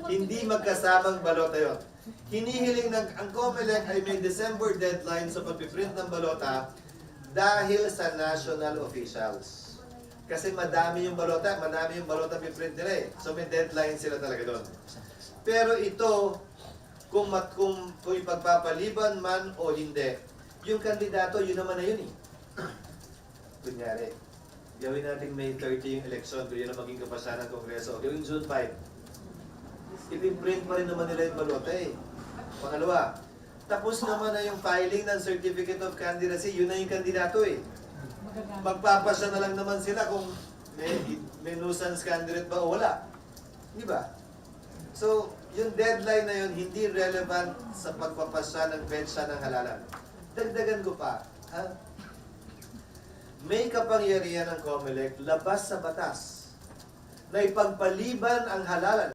Hindi magkasamang balota yun. Hinihiling ang COMELEC ay may December deadline sa pagpiprint ng balota dahil sa national officials. Kasi madami yung balota piprint nila eh. So may deadline sila talaga doon. Pero ito, kung ipagpapaliban man o hindi, yung kandidato, yun naman na yun eh. Kunyari, gawin natin May 30 yung election, kung yun ang maging kapasahan ng Kongreso. Gawin June 5. Ipiprint pa rin naman nila yung balota eh. Pangalawa, tapos naman na yung filing ng Certificate of Candidacy, yun na yung kandidato eh. Magpapasya na lang naman sila kung may nuisance candidate ba o wala. Di ba? So, yung deadline na yun, hindi relevant sa pagpapasya ng petsa ng halalan. Dagdagan ko pa, ha? May kapangyarihan ng COMELEC labas sa batas na ipagpaliban ang halalan.